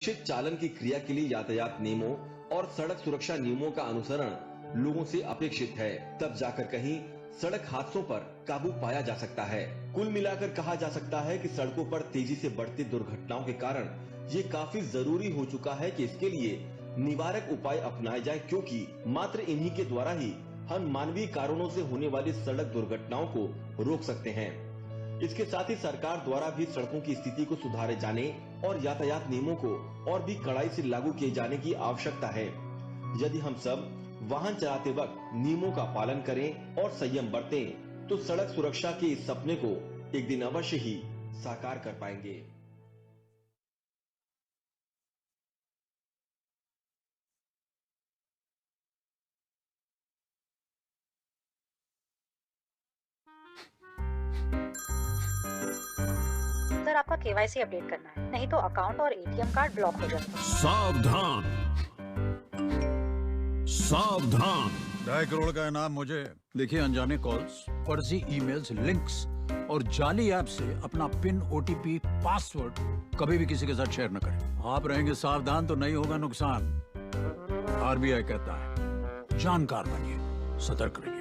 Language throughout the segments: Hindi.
सुरक्षित चालन की क्रिया के लिए यातायात नियमों और सड़क सुरक्षा नियमों का अनुसरण लोगों से अपेक्षित है, तब जाकर कहीं सड़क हादसों पर काबू पाया जा सकता है। कुल मिलाकर कहा जा सकता है कि सड़कों पर तेजी से बढ़ती दुर्घटनाओं के कारण ये काफी जरूरी हो चुका है कि इसके लिए निवारक उपाय अपनाए जाए, क्योंकि मात्र इन्हीं के द्वारा ही हम मानवीय कारणों से होने वाली सड़क दुर्घटनाओं को रोक सकते हैं। इसके साथ ही सरकार द्वारा भी सड़कों की स्थिति को सुधारे जाने और यातायात नियमों को और भी कड़ाई से लागू किए जाने की आवश्यकता है। यदि हम सब वाहन चलाते वक्त नियमों का पालन करें और संयम बरतें, तो सड़क सुरक्षा के इस सपने को एक दिन अवश्य ही साकार कर पाएंगे। सर, आपका केवाईसी अपडेट करना है, नहीं तो अकाउंट और एटीएम कार्ड ब्लॉक हो जाएगा। सावधान सावधान। 2.5 करोड़ का इनाम मुझे। देखिए, अनजाने कॉल्स, फर्जी ईमेल्स, लिंक्स और जाली ऐप से अपना पिन, ओटीपी, पासवर्ड कभी भी किसी के साथ शेयर न करें। आप रहेंगे सावधान तो नहीं होगा नुकसान। आरबीआई कहता है, जानकार बनिए, सतर्क रहिए।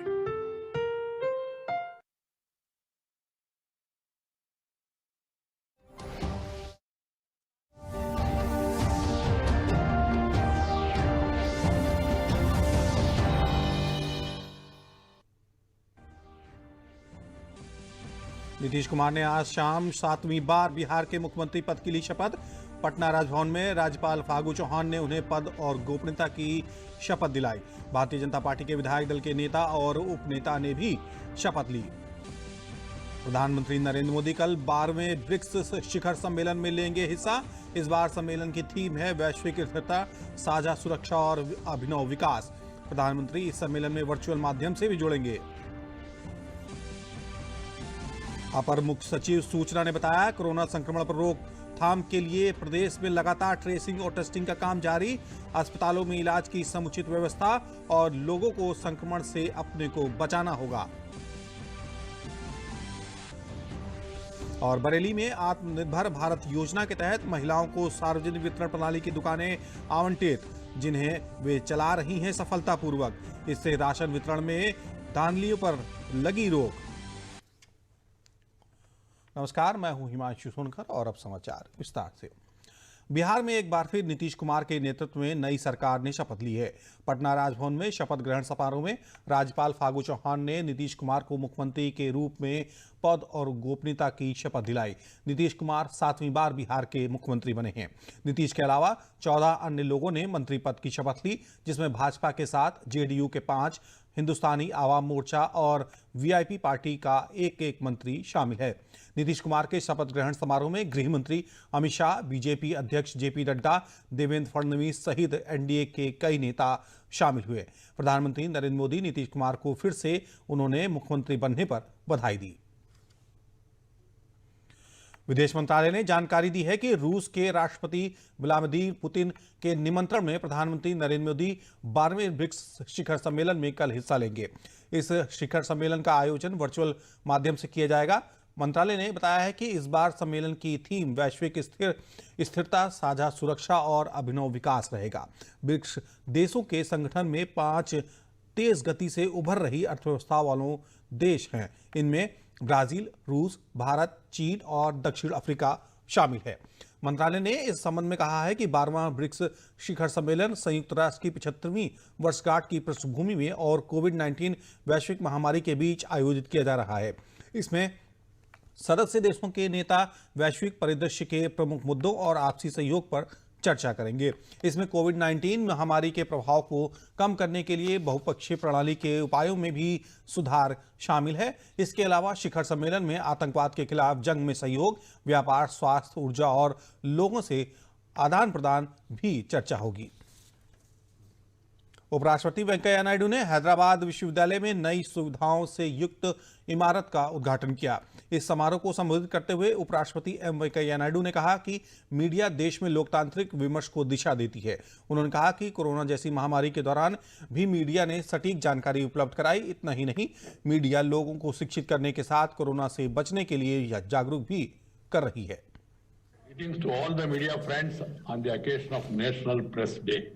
नीतीश कुमार ने आज शाम 7वीं बार बिहार के मुख्यमंत्री पद की ली शपथ। पटना राजभवन में राज्यपाल फागू चौहान ने उन्हें पद और गोपनीयता की शपथ दिलाई। भारतीय जनता पार्टी के विधायक दल के नेता और उपनेता ने भी शपथ ली। प्रधानमंत्री नरेंद्र मोदी कल 12वें ब्रिक्स शिखर सम्मेलन में लेंगे हिस्सा। इस बार सम्मेलन की थीम है वैश्विक स्थिरता, साझा सुरक्षा और अभिनव विकास। प्रधानमंत्री इस सम्मेलन में वर्चुअल माध्यम से भी जुड़ेंगे। अपर मुख्य सचिव सूचना ने बताया, कोरोना संक्रमण पर रोकथाम के लिए प्रदेश में लगातार ट्रेसिंग और टेस्टिंग का काम जारी। अस्पतालों में इलाज की समुचित व्यवस्था और लोगों को संक्रमण से अपने को बचाना होगा। और बरेली में आत्मनिर्भर भारत योजना के तहत महिलाओं को सार्वजनिक वितरण प्रणाली की दुकानें आवंटित, जिन्हें वे चला रही हैं सफलतापूर्वक। इससे राशन वितरण में धांधलियों पर लगी रोक। नमस्कार, मैं हूं हिमांशु सोनकर और अब समाचार विस्तार से। बिहार में एक बार फिर नीतीश कुमार के नेतृत्व में नई सरकार ने शपथ ली है। पटना राजभवन में शपथ ग्रहण समारोह में राज्यपाल फागू चौहान ने नीतीश कुमार को मुख्यमंत्री के रूप में पद और गोपनीयता की शपथ दिलाई। नीतीश कुमार 7वीं बार बिहार के मुख्यमंत्री बने हैं। नीतीश के अलावा 14 अन्य लोगों ने मंत्री पद की शपथ ली, जिसमें भाजपा के 7, जेडीयू के 5, हिंदुस्तानी आवाम मोर्चा और वीआईपी पार्टी का एक मंत्री शामिल है। नीतीश कुमार के शपथ ग्रहण समारोह में गृह मंत्री अमित शाह, बीजेपी अध्यक्ष जेपी नड्डा, देवेंद्र फडणवीस सहित एनडीए के कई नेता शामिल हुए। प्रधानमंत्री नरेंद्र मोदी नीतीश कुमार को फिर से उन्होंने मुख्यमंत्री बनने पर बधाई दी। विदेश मंत्रालय ने जानकारी दी है कि रूस के राष्ट्रपति व्लादिमीर पुतिन के निमंत्रण में प्रधानमंत्री नरेंद्र मोदी 12वें ब्रिक्स शिखर सम्मेलन में कल हिस्सा लेंगे। इस शिखर सम्मेलन का आयोजन वर्चुअल माध्यम से किया जाएगा। मंत्रालय ने बताया है कि इस बार सम्मेलन की थीम वैश्विक स्थिरता, साझा सुरक्षा और अभिनव विकास रहेगा। ब्रिक्स देशों के संगठन में 5 तेज गति से उभर रही अर्थव्यवस्था वालों देश हैं। इनमें ब्राजील, रूस, भारत, चीन और दक्षिण अफ्रीका शामिल है। मंत्रालय ने इस संबंध में कहा है कि 12वां ब्रिक्स शिखर सम्मेलन संयुक्त राष्ट्र की 75वीं वर्षगांठ की पृष्ठभूमि में और कोविड-19 वैश्विक महामारी के बीच आयोजित किया जा रहा है। इसमें सदस्य देशों के नेता वैश्विक परिदृश्य के प्रमुख मुद्दों और आपसी सहयोग पर चर्चा करेंगे। इसमें कोविड-19 महामारी के प्रभाव को कम करने के लिए बहुपक्षीय प्रणाली के उपायों में भी सुधार शामिल है। इसके अलावा शिखर सम्मेलन में आतंकवाद के खिलाफ जंग में सहयोग, व्यापार, स्वास्थ्य, ऊर्जा और लोगों से आदान प्रदान भी चर्चा होगी। उपराष्ट्रपति वेंकैया नायडू ने हैदराबाद विश्वविद्यालय में नई सुविधाओं से युक्त इमारत का उद्घाटन किया। इस समारोह को संबोधित करते हुए उपराष्ट्रपति एम वेंकैया नायडू ने कहा कि मीडिया देश में लोकतांत्रिक विमर्श को दिशा देती है। उन्होंने कहा कि कोरोना जैसी महामारी के दौरान भी मीडिया ने सटीक जानकारी उपलब्ध कराई। इतना ही नहीं, मीडिया लोगों को शिक्षित करने के साथ कोरोना से बचने के लिए जागरूक भी कर रही है। Greetings to all the media friends on the occasion of National Press Day.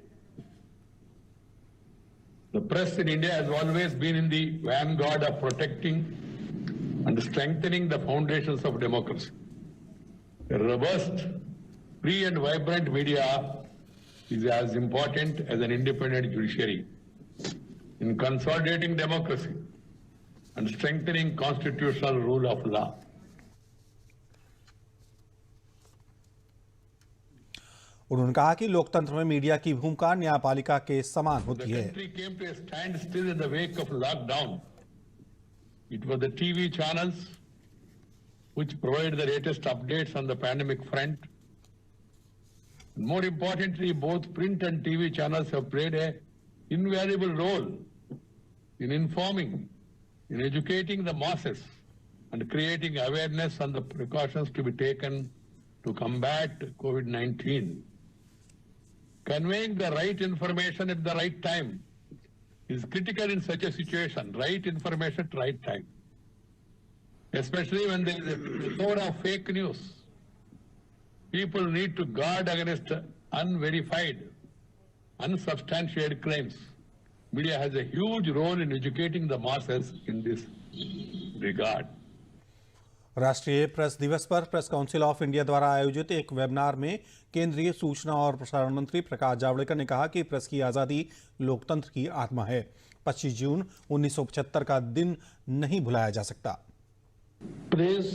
The press in India has always been in the vanguard of protecting and strengthening the foundations of democracy. A robust, free and vibrant media is as important as an independent judiciary in consolidating democracy and strengthening constitutional rule of law. उन्होंने कहा कि लोकतंत्र में मीडिया की भूमिका न्यायपालिका के समान The होती है। country came to a standstill in the wake of lockdown. It was the TV channels which provided the latest updates on the pandemic front. More importantly, both print and TV channels have played an invaluable role in informing, in educating the masses, and creating awareness on the precautions to be taken to combat COVID-19. Conveying the right information at the right time is critical in such a situation. Right information at the right time. Especially when there is a plethora of fake news. People need to guard against unverified, unsubstantiated claims. Media has a huge role in educating the masses in this regard. राष्ट्रीय प्रेस दिवस पर प्रेस काउंसिल ऑफ इंडिया द्वारा आयोजित एक वेबिनार में केंद्रीय सूचना और प्रसारण मंत्री प्रकाश जावड़ेकर ने कहा कि प्रेस की आज़ादी लोकतंत्र की आत्मा है। 25 जून 1975 का दिन नहीं भुलाया जा सकता। प्रेस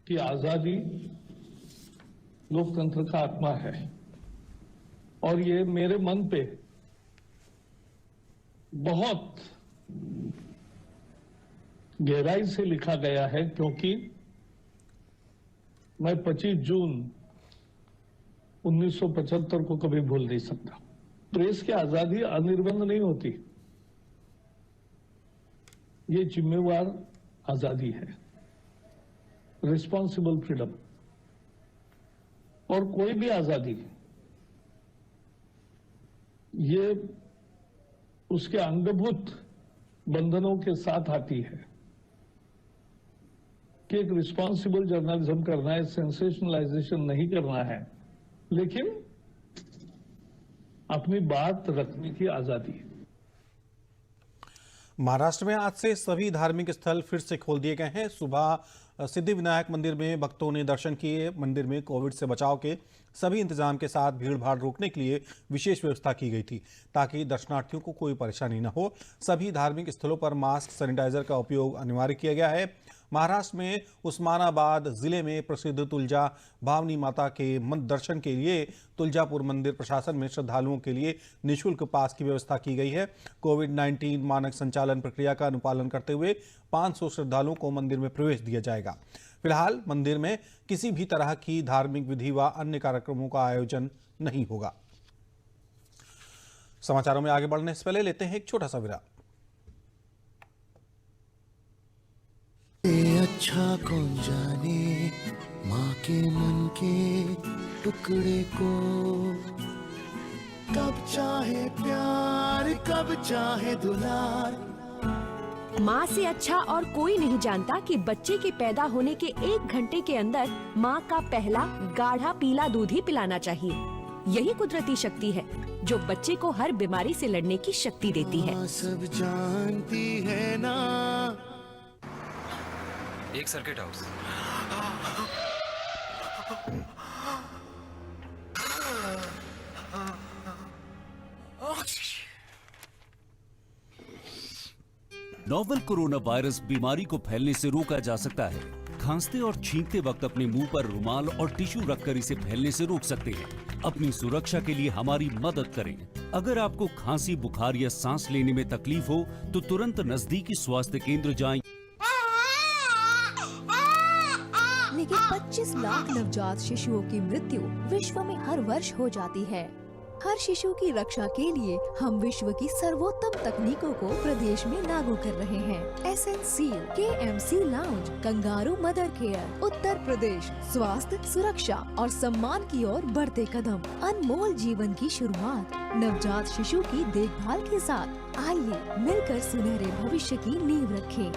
की आज़ादी लोकतंत्र का आत्मा है और ये मेरे मन पे बहुत गहराई से लिखा गया है, क्योंकि मैं 25 जून 1975 को कभी भूल नहीं सकता। प्रेस की आजादी अनिर्बंध नहीं होती, ये जिम्मेवार आजादी है, रिस्पॉन्सिबल फ्रीडम। और कोई भी आजादी ये उसके अंगभूत बंधनों के साथ आती है कि एक रिस्पॉन्सिबल जर्नलिज्म करना है, सेंसेशनलाइजेशन नहीं करना है, लेकिन अपनी बात रखने की आजादी। महाराष्ट्र में आज से सभी धार्मिक स्थल फिर से खोल दिए गए हैं। सुबह सिद्धिविनायक मंदिर में भक्तों ने दर्शन किए। मंदिर में कोविड से बचाव के सभी इंतजाम के साथ भीड़-भाड़ रोकने के लिए विशेष व्यवस्था की गई थी ताकि दर्शनार्थियों को कोई परेशानी न हो। सभी धार्मिक स्थलों पर मास्क, सैनिटाइजर का उपयोग अनिवार्य किया गया है। महाराष्ट्र में उस्मानाबाद जिले में प्रसिद्ध तुलजा भावनी माता के दर्शन के लिए तुलजापुर मंदिर प्रशासन में श्रद्धालुओं के लिए निःशुल्क पास की व्यवस्था की गई है। कोविड-19 मानक संचालन प्रक्रिया का अनुपालन करते हुए 500 श्रद्धालुओं को मंदिर में प्रवेश दिया जाएगा। फिलहाल मंदिर में किसी भी तरह की धार्मिक विधि व अन्य कार्यक्रमों का आयोजन नहीं होगा। समाचारों में आगे बढ़ने से पहले लेते हैं एक छोटा सा विराम। अच्छा कौन जाने माँ के मन के टुकड़े को, कब चाहे प्यार कब चाहे दुलार। माँ से अच्छा और कोई नहीं जानता कि बच्चे के पैदा होने के 1 घंटे के अंदर माँ का पहला गाढ़ा पीला दूध ही पिलाना चाहिए। यही कुदरती शक्ति है जो बच्चे को हर बीमारी से लड़ने की शक्ति देती है। सब जानती है ना। एक circuit house. Novel corona virus बीमारी को फैलने से रोका जा सकता है। खांसते और छींकते वक्त अपने मुंह पर रुमाल और टिश्यू रखकर इसे फैलने से रोक सकते हैं। अपनी सुरक्षा के लिए हमारी मदद करें। अगर आपको खांसी, बुखार या सांस लेने में तकलीफ हो तो तुरंत नजदीकी स्वास्थ्य केंद्र जाएं। लेकिन 25 लाख नवजात शिशुओं की मृत्यु विश्व में हर वर्ष हो जाती है। हर शिशु की रक्षा के लिए हम विश्व की सर्वोत्तम तकनीकों को प्रदेश में लागू कर रहे हैं। SNCU, KMC lounge, kangaroo mother care, Uttar Pradesh स्वास्थ्य, सुरक्षा और सम्मान की ओर बढ़ते कदम, अनमोल जीवन की शुरुआत नवजात शिशु की देखभाल के साथ। आइए मिलकर सुनहरे भविष्य की नींव रखें।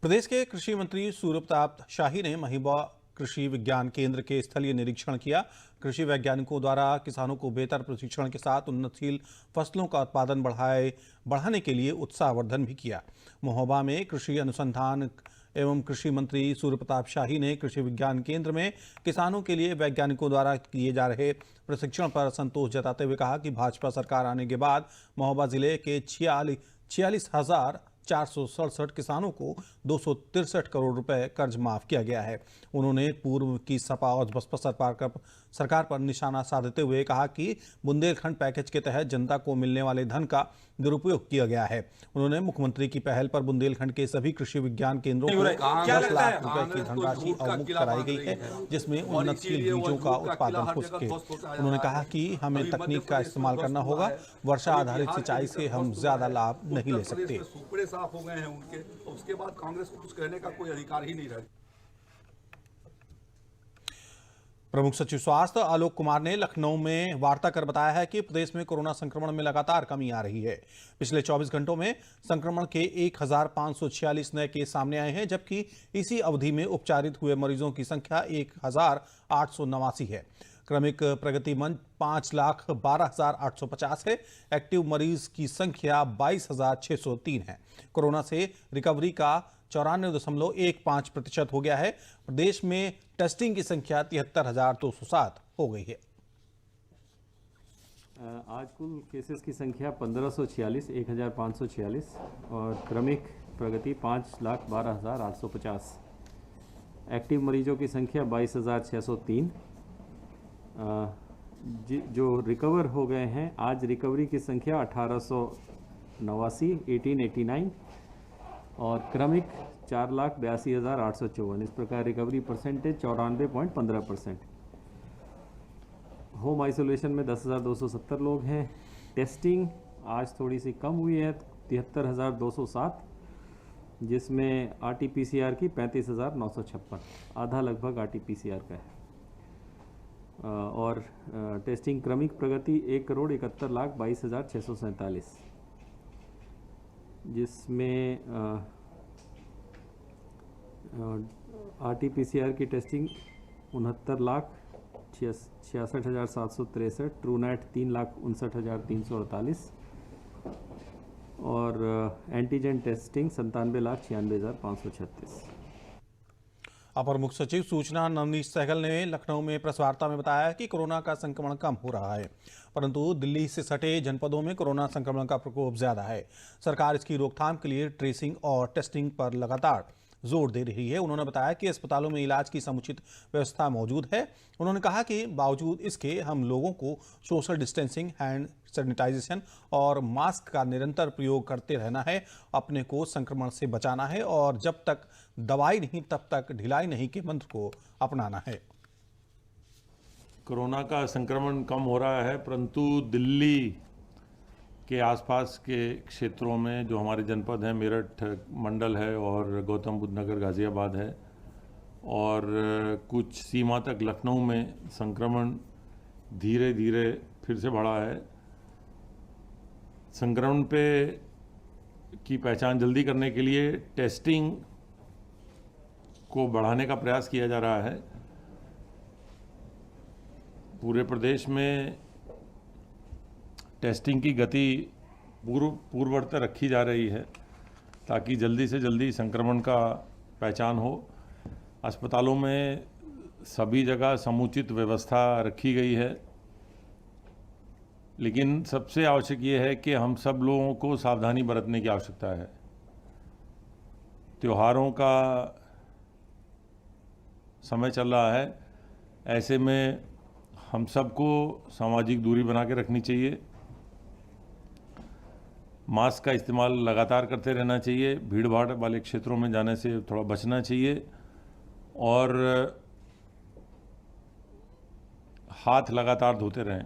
प्रदेश के कृषि मंत्री सूर्य प्रताप शाही ने महिबा कृषि विज्ञान केंद्र के स्थलीय निरीक्षण किया। कृषि वैज्ञानिकों द्वारा किसानों को बेहतर प्रशिक्षण के साथ उन्नतशील फसलों का उत्पादन बढ़ाने के लिए उत्साहवर्धन भी किया। महोबा में कृषि अनुसंधान एवं कृषि मंत्री सूर्य प्रताप शाही ने कृषि विज्ञान केंद्र में किसानों के लिए वैज्ञानिकों द्वारा किए जा रहे प्रशिक्षण पर संतोष जताते हुए कहा कि भाजपा सरकार आने के बाद महोबा जिले के 46,467 किसानों को 263 करोड़ रुपए कर्ज माफ किया गया है। उन्होंने पूर्व की सपा और बसपा सरकार पर निशाना साधते हुए कहा कि बुंदेलखंड पैकेज के तहत जनता को मिलने वाले धन का दुरुपयोग किया गया है। उन्होंने मुख्यमंत्री की पहल पर बुंदेलखंड के सभी कृषि विज्ञान केंद्रों को 10 लाख रुपए की धनराशि अवमुक्त कराई गई है, जिसमें उन्नतशील बीजों का उत्पादन हो सके। उन्होंने कहा कि हमें तकनीक का इस्तेमाल करना होगा। वर्षा आधारित सिंचाई से हम ज्यादा लाभ नहीं ले सकते। साफ हो गए हैं उनके, उसके बाद कांग्रेस को कुछ कहने का कोई अधिकार ही नहीं रहा। प्रमुख सचिव स्वास्थ्य आलोक कुमार ने लखनऊ में वार्ता कर बताया है कि प्रदेश में कोरोना संक्रमण में लगातार कमी आ रही है। पिछले 24 घंटों में संक्रमण के 1546 नए केस सामने आए हैं, जबकि इसी अवधि में उपचारित हुए मरीजों की संख्या 1889 है। क्रमिक प्रगति मंच 5,12,850 है। एक्टिव मरीज की संख्या 22,603 है। कोरोना से रिकवरी का 94.15% हो गया है। प्रदेश में टेस्टिंग की संख्या 73,207 हो गई है। आज कुल केसेस की संख्या 1546 और क्रमिक प्रगति 5,12,850। एक्टिव मरीजों की संख्या 22,603। जो रिकवर हो गए हैं, आज रिकवरी की संख्या 1889 और क्रमिक 4,82,854। इस प्रकार रिकवरी परसेंटेज 94.15%। होम आइसोलेशन में 10,270 लोग हैं। टेस्टिंग आज थोड़ी सी कम हुई है, 73,207, जिसमें RT-PCR की 35,956, आधा लगभग RT-PCR का है। और टेस्टिंग क्रमिक प्रगति 1,71,22,647, जिसमें RT-PCR की टेस्टिंग 69,66,763, ट्रूनेट 3,59,348 और एंटीजन टेस्टिंग 97,96,536। अपर मुख्य सचिव सूचना नवनीत सहगल ने लखनऊ में प्रेस वार्ता में बताया कि कोरोना का संक्रमण कम हो रहा है, परंतु दिल्ली से सटे जनपदों में कोरोना संक्रमण का प्रकोप ज्यादा है। सरकार इसकी रोकथाम के लिए ट्रेसिंग और टेस्टिंग पर लगातार जोर दे रही है। उन्होंने बताया कि अस्पतालों में इलाज की समुचित व्यवस्था मौजूद है। उन्होंने कहा कि बावजूद इसके हम लोगों को सोशल डिस्टेंसिंग, हैंड सैनिटाइजेशन और मास्क का निरंतर प्रयोग करते रहना है। अपने को संक्रमण से बचाना है और जब तक दवाई नहीं तब तक ढिलाई नहीं के मंत्र को अपनाना है। कोरोना का संक्रमण कम हो रहा है, परंतु दिल्ली के आसपास के क्षेत्रों में जो हमारे जनपद हैं, मेरठ मंडल है और गौतम बुद्ध नगर गाज़ियाबाद है और कुछ सीमा तक लखनऊ में संक्रमण धीरे धीरे फिर से बढ़ा है। संक्रमण की पहचान जल्दी करने के लिए टेस्टिंग को बढ़ाने का प्रयास किया जा रहा है। पूरे प्रदेश में टेस्टिंग की गति पूर्ववत रखी जा रही है ताकि जल्दी से जल्दी संक्रमण का पहचान हो। अस्पतालों में सभी जगह समुचित व्यवस्था रखी गई है, लेकिन सबसे आवश्यक ये है कि हम सब लोगों को सावधानी बरतने की आवश्यकता है। त्योहारों का समय चल रहा है, ऐसे में हम सबको सामाजिक दूरी बना के रखनी चाहिए। मास्क का इस्तेमाल लगातार करते रहना चाहिए। भीड़ भाड़ वाले क्षेत्रों में जाने से थोड़ा बचना चाहिए और हाथ लगातार धोते रहें।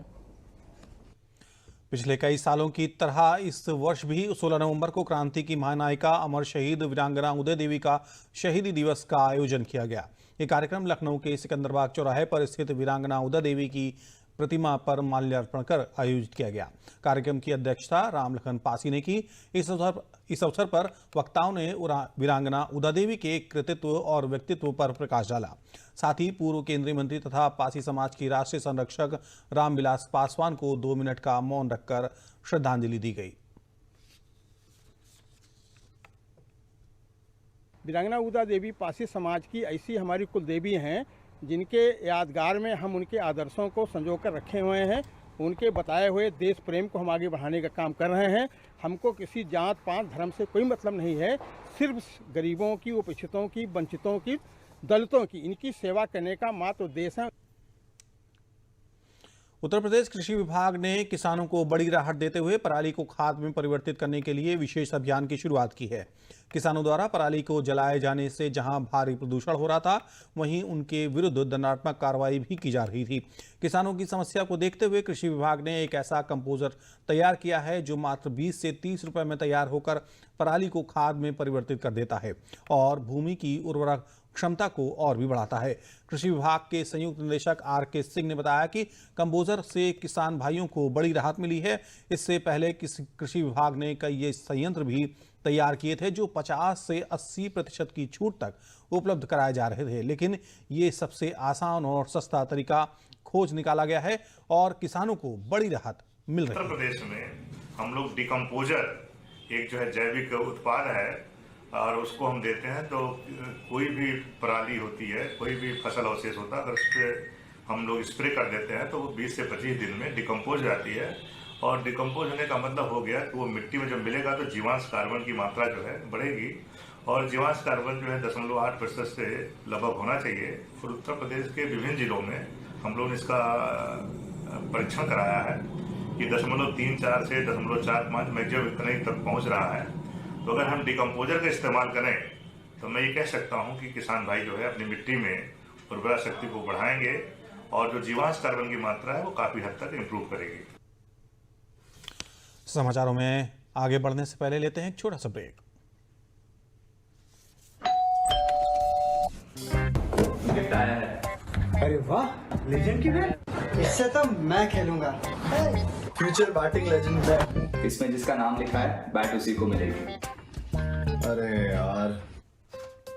पिछले कई सालों की तरह इस वर्ष भी 16 नवंबर को क्रांति की महानायिका अमर शहीद वीरांगना उदय देवी का शहीदी दिवस का आयोजन किया गया। ये कार्यक्रम लखनऊ के सिकंदरबाग चौराहे पर स्थित वीरांगना उदय देवी की प्रतिमा पर माल्यार्पण कर आयोजित किया गया। कार्यक्रम की अध्यक्षता रामलखन पासी ने की। इस अवसर पर वक्ताओं ने वीरांगना उदा देवी के कृतित्व और व्यक्तित्व पर प्रकाश डाला। साथ ही पूर्व केंद्रीय मंत्री तथा पासी समाज की राष्ट्रीय संरक्षक रामविलास पासवान को 2 मिनट का मौन रखकर श्रद्धांजलि दी गई। वीरांगना उदा देवी पासी समाज की ऐसी हमारी कुल देवी हैं जिनके यादगार में हम उनके आदर्शों को संजो कर रखे हुए हैं। उनके बताए हुए देश प्रेम को हम आगे बढ़ाने का काम कर रहे हैं। हमको किसी जात पात धर्म से कोई मतलब नहीं है, सिर्फ गरीबों की, उपेक्षितों की, वंचितों की, दलितों की, इनकी सेवा करने का मात्र उद्देश्य है। उत्तर प्रदेश कृषि विभाग ने किसानों को बड़ी राहत देते हुए पराली को खाद में परिवर्तित करने के लिए विशेष अभियान की शुरुआत की है। किसानों द्वारा पराली को जलाए जाने से जहां भारी प्रदूषण हो रहा था, वहीं उनके विरुद्ध दंडात्मक कार्रवाई भी की जा रही थी। किसानों की समस्या को देखते हुए कृषि विभाग ने एक ऐसा कंपोजर तैयार किया है जो मात्र 20 से 30 रुपए में तैयार होकर पराली को खाद में परिवर्तित कर देता है और भूमि की उर्वरक क्षमता को और भी बढ़ाता है। कृषि विभाग के संयुक्त निदेशक RK सिंह ने बताया कि कंपोजर से किसान भाइयों को बड़ी राहत मिली है। इससे पहले कृषि विभाग ने कई ये संयंत्र भी तैयार किए थे जो 50 से 80% की छूट तक उपलब्ध कराए जा रहे थे, लेकिन ये सबसे आसान और सस्ता तरीका खोज निकाला गया है और किसानों को बड़ी राहत मिल रही है। उत्तर प्रदेश में हम लोग डिकम्पोजर एक जो है जैविक उत्पाद है और उसको हम देते हैं, तो कोई भी पराली होती है, कोई भी फसल अवशेष होता है, अगर उस पर हम लोग स्प्रे कर देते हैं तो वो 20 से 25 दिन में डिकम्पोज हो जाती है। और डिकम्पोज होने का मतलब हो गया कि वो मिट्टी में जब मिलेगा तो जीवांश कार्बन की मात्रा जो है बढ़ेगी और जीवांश कार्बन जो है 0.8% से लगभग होना चाहिए। फिर उत्तर प्रदेश के विभिन्न जिलों में हम लोग ने इसका परीक्षण कराया है कि 0.34 से 0.45 मैक्सिमम इतने तक पहुँच रहा है। तो अगर हम डिकम्पोजर का इस्तेमाल करें तो मैं ये कह सकता हूँ कि किसान भाई जो है अपनी मिट्टी में उर्वरा शक्ति को बढ़ाएंगे और जो जीवांश कार्बन की मात्रा है वो काफ़ी हद तक इम्प्रूव करेगी। समाचारों में आगे बढ़ने से पहले लेते हैं एक छोटा सा ब्रेक। अरे वाह, लेजेंड की बैट, इससे तो मैं खेलूंगा। Future batting legend bat. इसमें जिसका नाम लिखा है बैट उसी को मिलेगी। अरे यार,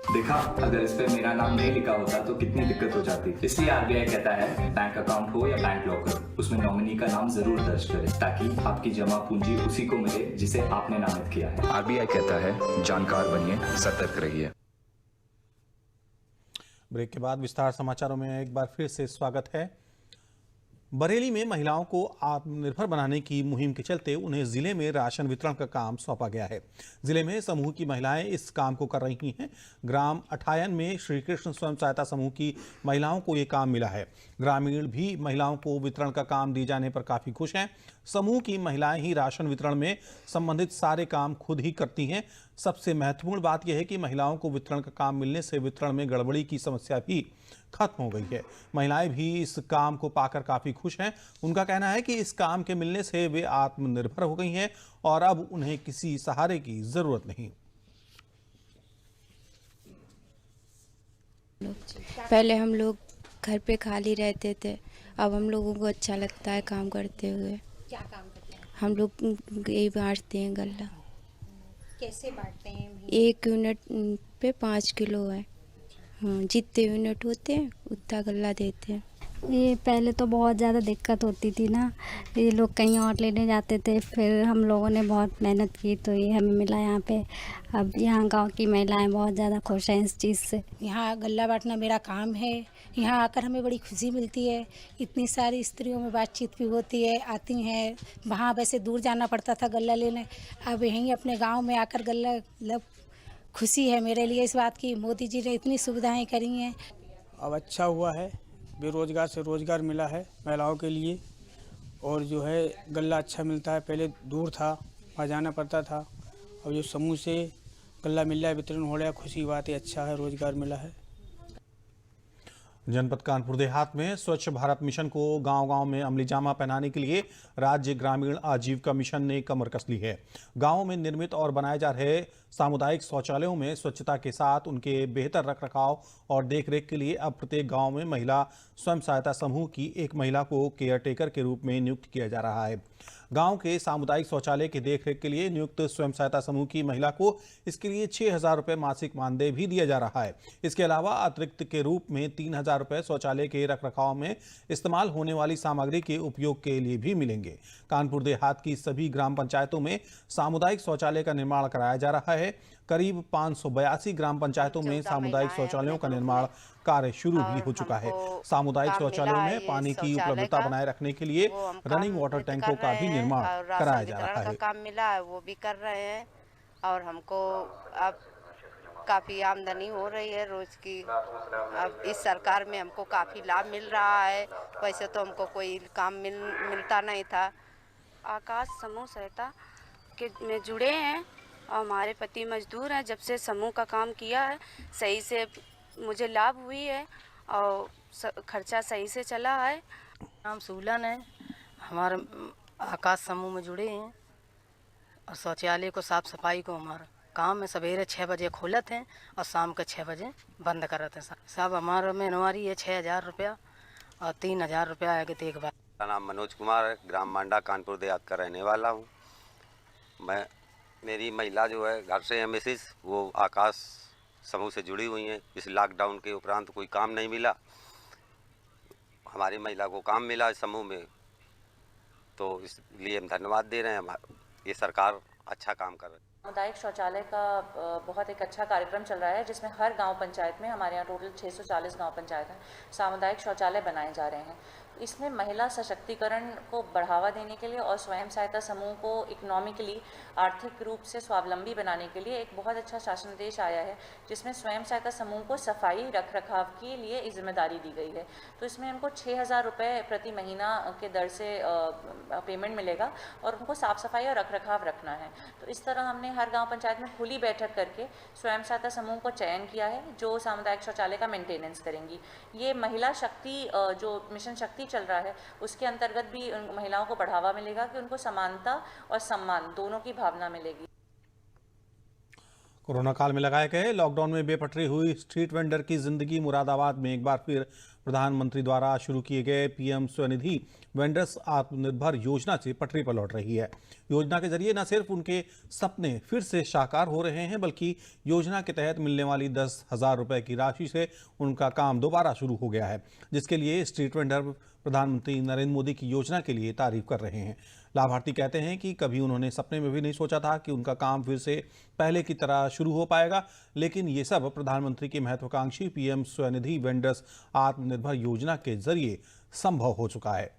देखा, अगर इस पे मेरा नाम नहीं लिखा होता तो कितनी दिक्कत हो जाती। इसलिए RBI कहता है बैंक अकाउंट हो या बैंक लॉकर, उसमें नॉमिनी का नाम जरूर दर्ज करें ताकि आपकी जमा पूंजी उसी को मिले जिसे आपने नामित किया है। RBI कहता है जानकार बनिए, सतर्क रहिए। ब्रेक के बाद विस्तार समाचारों में एक बार फिर से स्वागत है। बरेली में महिलाओं को आत्मनिर्भर बनाने की मुहिम के चलते उन्हें जिले में राशन वितरण का काम सौंपा गया है। जिले में समूह की महिलाएं इस काम को कर रही हैं। ग्राम अठायन में श्री कृष्ण स्वयं सहायता समूह की महिलाओं को ये काम मिला है। ग्रामीण भी महिलाओं को वितरण का काम दिए जाने पर काफी खुश हैं। समूह की महिलाएं ही राशन वितरण में संबंधित सारे काम खुद ही करती हैं। सबसे महत्वपूर्ण बात यह है कि महिलाओं को वितरण का काम मिलने से वितरण में गड़बड़ी की समस्या भी खत्म हो गई है। महिलाएं भी इस काम को पाकर काफी खुश हैं। उनका कहना है कि इस काम के मिलने से वे आत्मनिर्भर हो गई हैं और अब उन्हें किसी सहारे की जरूरत नहीं। पहले हम लोग घर पे खाली रहते थे, अब हम लोगों को अच्छा लगता है काम करते हुए। क्या काम करते हैं? हम लोग यही बांटते हैं गल्ला। कैसे बांटते हैं? 1 यूनिट पे 5 किलो है। हाँ, जितने यूनिट होते हैं उतना गल्ला देते हैं। ये पहले तो बहुत ज़्यादा दिक्कत होती थी ना, ये लोग कहीं और लेने जाते थे, फिर हम लोगों ने बहुत मेहनत की तो ये हमें मिला यहाँ पे। अब यहाँ गांव की महिलाएं बहुत ज़्यादा खुश हैं इस चीज़ से। यहाँ गल्ला बांटना मेरा काम है। यहाँ आकर हमें बड़ी खुशी मिलती है। इतनी सारी स्त्रियों में बातचीत भी होती है, आती हैं। वहाँ वैसे दूर जाना पड़ता था गल्ला लेने, अब यहीं अपने गाँव में आकर गल्ला मतलब खुशी है मेरे लिए इस बात की। मोदी जी ने इतनी सुविधाएं करी हैं। अब अच्छा हुआ है, बेरोजगार से रोजगार मिला है महिलाओं के लिए, और जो है गल्ला अच्छा मिलता है। पहले दूर था, वहाँ जाना पड़ता था, अब जो समूह से गल्ला मिल रहा है, वितरण हो रहा है, खुशी बात है, अच्छा है, रोजगार मिला है। जनपद कानपुर देहात में स्वच्छ भारत मिशन को गांव-गांव में अमली जामा पहनाने के लिए राज्य ग्रामीण आजीविका मिशन ने कमर कस ली है। गांवों में निर्मित और बनाए जा रहे सामुदायिक शौचालयों में स्वच्छता के साथ उनके बेहतर रखरखाव और देखरेख के लिए अब प्रत्येक गांव में महिला स्वयं सहायता समूह की एक महिला को केयर टेकर के रूप में नियुक्त किया जा रहा है। गांव के सामुदायिक शौचालय की देखरेख के लिए नियुक्त स्वयं सहायता समूह की महिला को इसके लिए 6,000 रुपये मासिक मानदेय भी दिया जा रहा है। इसके अलावा अतिरिक्त के रूप में 3,000 रुपये शौचालय के रखरखाव में इस्तेमाल होने वाली सामग्री के उपयोग के लिए भी मिलेंगे। कानपुर देहात की सभी ग्राम पंचायतों में सामुदायिक शौचालय का निर्माण कराया जा रहा है। करीब 582 ग्राम पंचायतों में सामुदायिक शौचालयों का निर्माण कार्य शुरू भी हो चुका है। सामुदायिक शौचालयों में पानी की उपलब्धता बनाए रखने के लिए रनिंग वाटर टैंकों का भी निर्माण कराया जा रहा है। काम मिला है वो भी कर रहे हैं और हमको अब काफ़ी आमदनी हो रही है रोज की। अब इस सरकार में हमको काफ़ी लाभ मिल रहा है। वैसे तो हमको कोई काम मिलता नहीं था। आकाश समूह सहायता के में जुड़े हैं और हमारे पति मजदूर हैं। जब से समूह का काम किया है सही से मुझे लाभ हुई है और खर्चा सही से चला है। नाम सूलन है। हमारे आकाश समूह में जुड़े हैं और शौचालय को साफ सफाई को हमारा काम है। सवेरे 6 बजे खोलते हैं और शाम के 6 बजे बंद करते हैं। सब हमारा महीनवारी है 6,000 रुपया और 3,000 रुपया है कि देखभाल। मेरा नाम मनोज कुमार है। ग्राम मांडा कानपुर देहात का रहने वाला हूँ। मेरी महिला जो है घर से है मिसिस, वो आकाश समूह से जुड़ी हुई हैं। इस लॉकडाउन के उपरांत कोई काम नहीं मिला, हमारी महिला को काम मिला इस समूह में, तो इसलिए हम धन्यवाद दे रहे हैं। ये सरकार अच्छा काम कर रही है। सामुदायिक शौचालय का बहुत एक अच्छा कार्यक्रम चल रहा है जिसमें हर गांव पंचायत में, हमारे यहाँ टोटल 640 गांव पंचायत हैं, सामुदायिक शौचालय बनाए जा रहे हैं। इसमें महिला सशक्तिकरण को बढ़ावा देने के लिए और स्वयं सहायता समूह को इकोनॉमिकली आर्थिक रूप से स्वावलंबी बनाने के लिए एक बहुत अच्छा शासनादेश आया है जिसमें स्वयं सहायता समूह को सफाई रखरखाव के लिए इस जिम्मेदारी दी गई है। तो इसमें उनको 6,000 रुपये प्रति महीना के दर से पेमेंट मिलेगा और उनको साफ सफाई और रखरखाव रखना है। तो इस तरह हमने हर गाँव पंचायत में खुली बैठक करके स्वयं सहायता समूह को चयन किया है जो सामुदायिक शौचालय का मेंटेनेंस करेंगी। ये महिला शक्ति जो मिशन शक्ति चल रहा है उसके अंतर्गत भी उन महिलाओं को बढ़ावा मिलेगा कि उनको समानता और सम्मान दोनों की भावना मिलेगी। कोरोना काल में लगाए गए लॉकडाउन में बेपटरी हुई स्ट्रीट वेंडर की जिंदगी मुरादाबाद में एक बार फिर प्रधानमंत्री द्वारा शुरू किए गए पीएम स्वनिधि वेंडर्स आत्मनिर्भर योजना से पटरी पर लौट रही है। योजना के जरिए न सिर्फ उनके सपने फिर से साकार हो रहे हैं बल्कि योजना के तहत मिलने वाली 10,000 रुपये की राशि से उनका काम दोबारा शुरू हो गया है, जिसके लिए स्ट्रीट वेंडर प्रधानमंत्री नरेंद्र मोदी की योजना के लिए तारीफ कर रहे हैं। लाभार्थी कहते हैं कि कभी उन्होंने सपने में भी नहीं सोचा था कि उनका काम फिर से पहले की तरह शुरू हो पाएगा, लेकिन ये सब प्रधानमंत्री की महत्वाकांक्षी पीएम स्वनिधि वेंडर्स आत्मनिर्भर योजना के जरिए संभव हो चुका है।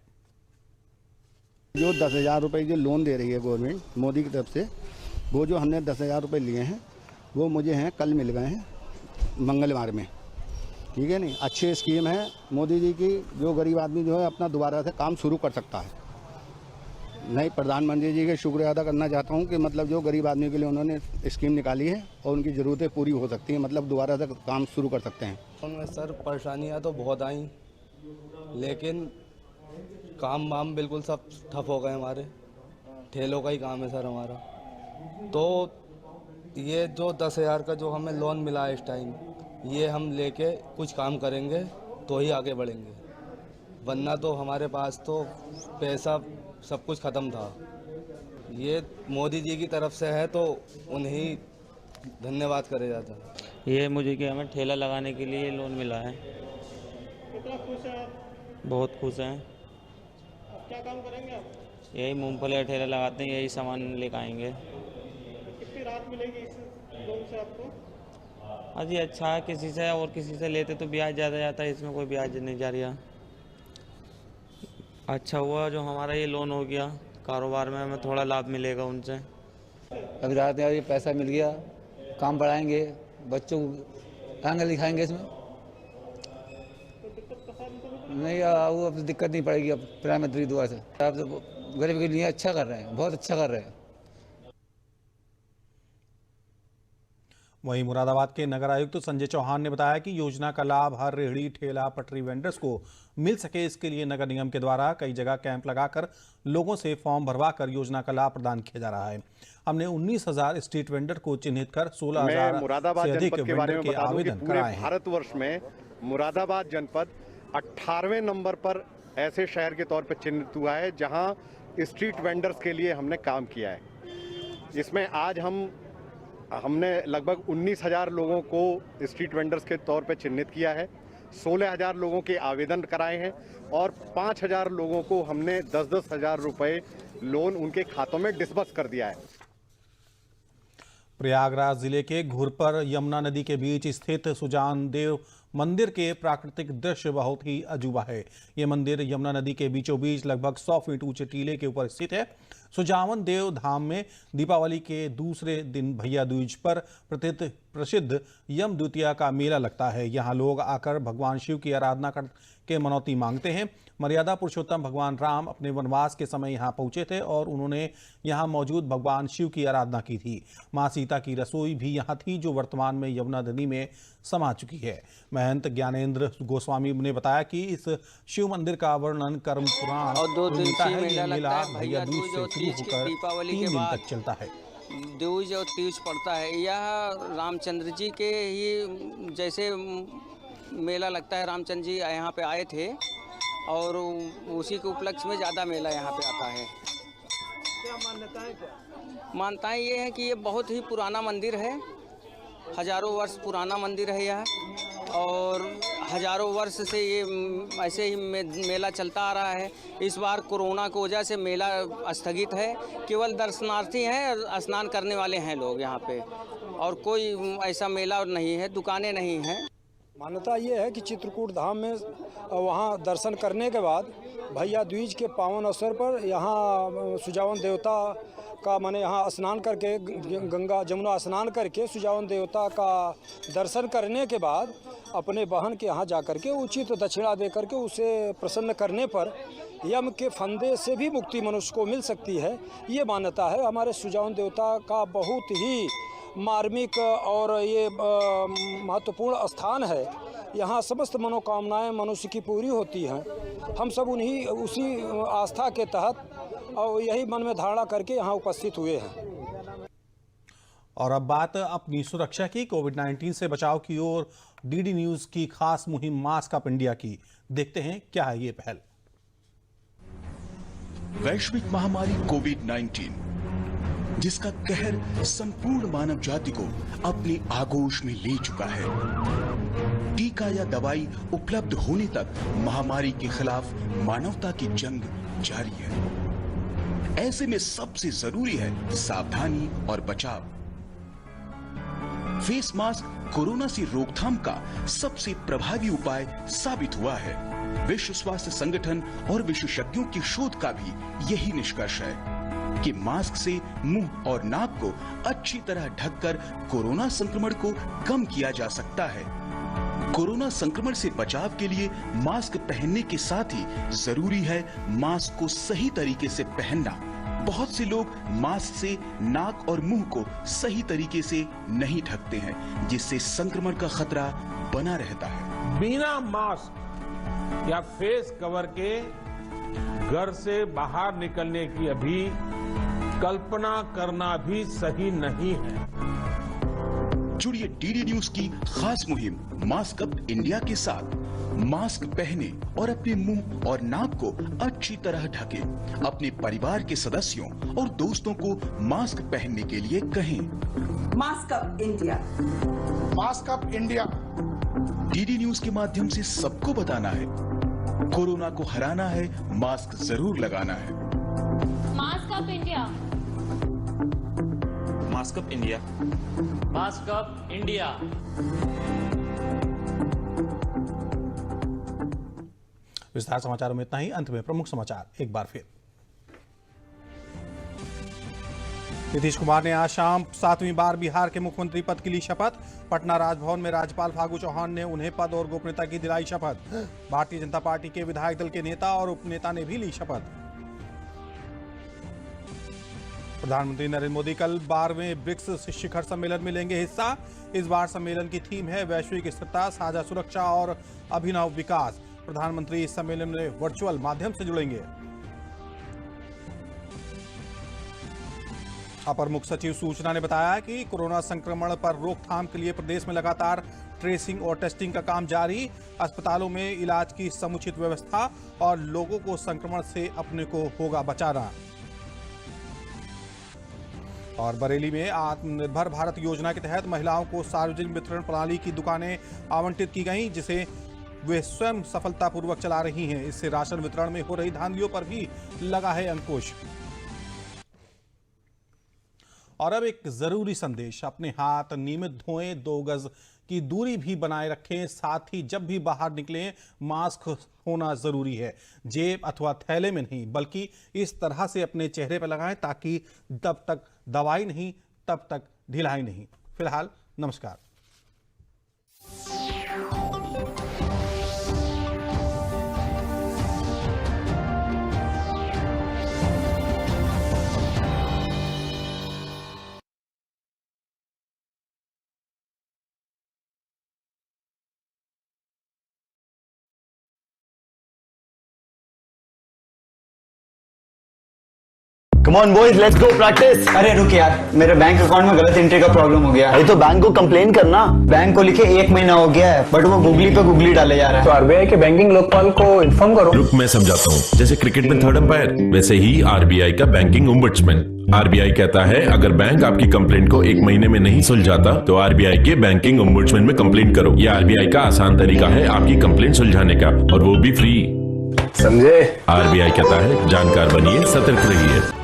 जो 10,000 रुपये जो लोन दे रही है गवर्नमेंट मोदी की तरफ से, वो जो हमने 10,000 रुपये लिए हैं वो मुझे हैं कल मिल गए हैं मंगलवार में। ठीक है नहीं, अच्छी स्कीम है मोदी जी की, जो गरीब आदमी जो है अपना दोबारा से काम शुरू कर सकता है। नहीं, प्रधानमंत्री जी के शुक्रिया अदा करना चाहता हूँ कि मतलब जो गरीब आदमी के लिए उन्होंने स्कीम निकाली है और उनकी ज़रूरतें पूरी हो सकती हैं, मतलब दोबारा से काम शुरू कर सकते हैं। उनमें सर परेशानियाँ तो बहुत आई, लेकिन काम वाम बिल्कुल सब ठप हो गए। हमारे ठेलों का ही काम है सर हमारा। तो ये जो 10,000 का जो हमें लोन मिला है इस टाइम, ये हम लेके कुछ काम करेंगे तो ही आगे बढ़ेंगे, वरना तो हमारे पास तो पैसा सब कुछ ख़त्म था। ये मोदी जी की तरफ से है तो उन्हें धन्यवाद करे जाता है। ये मुझे कि हमें ठेला लगाने के लिए लोन मिला है। कितना खुश हैं आप? बहुत खुश हैं। क्या काम करेंगे आप? यही मूंगफली का ठेला लगाते हैं, यही सामान लेकर आएंगे। कितनी राहत मिलेगी इस लोन से आपको? हाँ जी, अच्छा है। किसी से और किसी से लेते तो ब्याज ज़्यादा जाता है, इसमें कोई ब्याज नहीं जा रहा। अच्छा हुआ जो हमारा ये लोन हो गया, कारोबार में हमें थोड़ा लाभ मिलेगा उनसे। अभी रात में ये पैसा मिल गया, काम बढ़ाएंगे, बच्चों को आगे लिखाएंगे इसमें। नहीं, वो अब दिक्कत नहीं पड़ेगी अब प्रधानमंत्री दुआ से। आप तो गरीब के लिए अच्छा कर रहे हैं, बहुत अच्छा कर रहे हैं। वहीं मुरादाबाद के नगर आयुक्त संजय चौहान ने बताया कि योजना का लाभ हर रेहड़ी ठेला पटरी वेंडर्स को मिल सके, इसके लिए नगर निगम के द्वारा कई जगह कैंप लगाकर लोगों से फॉर्म भरवाकर योजना का लाभ प्रदान किया जा रहा है। हमने 19,000 स्ट्रीट वेंडर को चिन्हित कर 16,000 से अधिक वेंडर के आवेदन कराए हैं। भारतवर्ष में मुरादाबाद जनपद 18वें नंबर पर ऐसे शहर के तौर पर चिन्हित हुआ है जहां स्ट्रीट वेंडर्स के लिए हमने काम किया है। इसमें आज हमने लगभग 19,000 लोगों को स्ट्रीट वेंडर्स के तौर पर चिन्हित किया है, 16,000 लोगों के आवेदन कराए हैं और 5,000 लोगों को हमने 10-10 हज़ार रुपये लोन उनके खातों में डिस्बर्स कर दिया है। प्रयागराज जिले के घुरपर यमुना नदी के बीच स्थित सुजान देव मंदिर के प्राकृतिक दृश्य बहुत ही अजूबा है। ये मंदिर यमुना नदी के बीचों बीच लगभग 100 फीट ऊंचे टीले के ऊपर स्थित है। सुजावन देव धाम में दीपावली के दूसरे दिन भैया दूज पर प्रसिद्ध यम द्वितीया का मेला लगता है। यहाँ लोग आकर भगवान शिव की आराधना करके मनौती मांगते हैं। मर्यादा पुरुषोत्तम भगवान राम अपने वनवास के समय यहाँ पहुंचे थे और उन्होंने यहाँ मौजूद भगवान शिव की आराधना की थी। माँ सीता की रसोई भी यहाँ थी, जो वर्तमान में यमुना नदी में समा चुकी है। महंत ज्ञानेंद्र गोस्वामी ने बताया कि इस शिव मंदिर का वर्णन कर्म पुराण में मिलता है। ये मेला भैया दूज से शुरू होकर 3 दिन तक चलता है। दूज और तीज पड़ता है। यह रामचंद्र जी के ही जैसे मेला लगता है। रामचंद्र जी यहाँ पे आए थे और उसी के उपलक्ष्य में ज़्यादा मेला यहाँ पे आता है। क्या मान्यताएं क्या? मान्यताएं ये है कि ये बहुत ही पुराना मंदिर है, हजारों वर्ष पुराना मंदिर है यह, और हजारों वर्ष से ये ऐसे ही मेला चलता आ रहा है। इस बार कोरोना की वजह से मेला स्थगित है। केवल दर्शनार्थी हैं, स्नान करने वाले हैं लोग यहाँ पे, और कोई ऐसा मेला नहीं है, दुकानें नहीं हैं। मान्यता ये है कि चित्रकूट धाम में वहाँ दर्शन करने के बाद भैया दूज के पावन अवसर पर यहाँ सुजावन देवता का माने यहाँ स्नान करके गंगा जमुना स्नान करके सुजावन देवता का दर्शन करने के बाद अपने बहन के यहाँ जा कर के उचित दक्षिणा दे करके उसे प्रसन्न करने पर यम के फंदे से भी मुक्ति मनुष्य को मिल सकती है। ये मान्यता है। हमारे सुजावन देवता का बहुत ही मार्मिक और ये महत्वपूर्ण स्थान है। यहाँ समस्त मनोकामनाएं मनुष्य की पूरी होती हैं। हम सब उसी आस्था के तहत और यही मन में धारणा करके यहाँ उपस्थित हुए हैं। और अब बात अपनी सुरक्षा की, कोविड-19 से बचाव की ओर डीडी न्यूज की खास मुहिम मास्क अप इंडिया की। देखते हैं क्या है ये पहल। वैश्विक महामारी कोविड-19 जिसका कहर संपूर्ण मानव जाति को अपनी आगोश में ले चुका है। टीका या दवाई उपलब्ध होने तक महामारी के खिलाफ मानवता की जंग जारी है। ऐसे में सबसे जरूरी है सावधानी और बचाव। फेस मास्क कोरोना से रोकथाम का सबसे प्रभावी उपाय साबित हुआ है। विश्व स्वास्थ्य संगठन और विशेषज्ञों की शोध का भी यही निष्कर्ष है कि मास्क से मुंह और नाक को अच्छी तरह ढककर कोरोना संक्रमण को कम किया जा सकता है। कोरोना संक्रमण से बचाव के लिए मास्क पहनने के साथ ही जरूरी है मास्क को सही तरीके से पहनना। बहुत से लोग मास्क से नाक और मुंह को सही तरीके से नहीं ढकते हैं, जिससे संक्रमण का खतरा बना रहता है। बिना मास्क या फेस कवर के घर से बाहर निकलने की अभी कल्पना करना भी सही नहीं है। जुड़िए डीडी न्यूज की खास मुहिम मास्क अप इंडिया के साथ। मास्क पहने और अपने मुंह और नाक को अच्छी तरह ढकें। अपने परिवार के सदस्यों और दोस्तों को मास्क पहनने के लिए कहें। Mask up India, mask up India. DD news के माध्यम से सबको बताना है, कोरोना को हराना है, मास्क जरूर लगाना है। Mask up India, mask up India, mask up India. विस्तार समाचारों में इतना ही। अंत में प्रमुख समाचार एक बार फिर। नीतीश कुमार ने आज शाम 7वीं बार बिहार के मुख्यमंत्री पद की ली शपथ। पटना राजभवन में राज्यपाल फागू चौहान ने उन्हें पद और गोपनीयता की दिलाई शपथ। भारतीय जनता पार्टी के विधायक दल के नेता और उपनेता ने भी ली शपथ। प्रधानमंत्री नरेंद्र मोदी कल 12वें ब्रिक्स शिखर सम्मेलन में लेंगे हिस्सा। इस बार सम्मेलन की थीम है वैश्विक स्थिरता, साझा सुरक्षा और अभिनव विकास। प्रधानमंत्री इस सम्मेलन में वर्चुअल माध्यम से जुड़ेंगे। अपर मुख्य सचिव सूचना ने बताया कि कोरोना संक्रमण पर रोकथाम के लिए प्रदेश में लगातार ट्रेसिंग और टेस्टिंग का काम जारी। अस्पतालों में इलाज की समुचित व्यवस्था और लोगों को संक्रमण से अपने को होगा बचाना। और बरेली में आत्मनिर्भर भारत योजना के तहत महिलाओं को सार्वजनिक वितरण प्रणाली की दुकानें आवंटित की गईं, जिसे वे स्वयं सफलतापूर्वक चला रही हैं। इससे राशन वितरण में हो रही धांधलियों पर भी लगा है अंकुश। और अब एक जरूरी संदेश, अपने हाथ नियमित धोएं, 2 गज की दूरी भी बनाए रखें। साथ ही जब भी बाहर निकलें मास्क होना जरूरी है। जेब अथवा थैले में नहीं, बल्कि इस तरह से अपने चेहरे पर लगाएं ताकि जब तक दवाई नहीं तब तक ढिलाई नहीं। फिलहाल नमस्कार। Come on boys, let's go practice. अरे रुक यार, मेरे बैंक अकाउंट में गलत एंट्री का प्रॉब्लम हो गया। अरे तो बैंक को कंप्लेन करना। बैंक को लिखे 1 महीना हो गया है, बट वो गूगली पे गूगली डाले जा रहा है। तो आरबीआई के बैंकिंग लोकपाल को इन्फॉर्म करो। रुक मैं समझाता हूँ। जैसे क्रिकेट में 3rd अंपायर, वैसे ही आरबीआई का बैंकिंग ओम्बड्समैन। आरबीआई कहता है अगर बैंक आपकी कंप्लेंट को 1 महीने में नहीं सुलझाता तो आरबीआई के बैंकिंग ओम्बड्समैन में कंप्लेंट करो। यह आरबीआई का आसान तरीका है आपकी कंप्लेंट सुलझाने का, और वो भी फ्री। समझे? आरबीआई कहता है जानकार बनिए, सतर्क रहिए।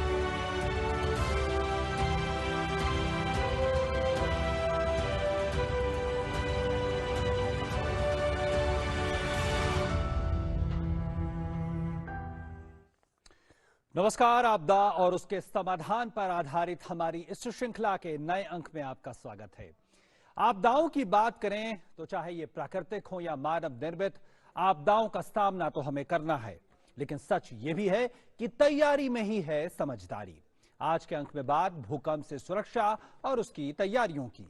नमस्कार। आपदा और उसके समाधान पर आधारित हमारी इस श्रृंखला के नए अंक में आपका स्वागत है। आपदाओं की बात करें तो चाहे ये प्राकृतिक हो या मानव निर्मित, आपदाओं का सामना तो हमें करना है, लेकिन सच ये भी है कि तैयारी में ही है समझदारी। आज के अंक में बात भूकंप से सुरक्षा और उसकी तैयारियों की।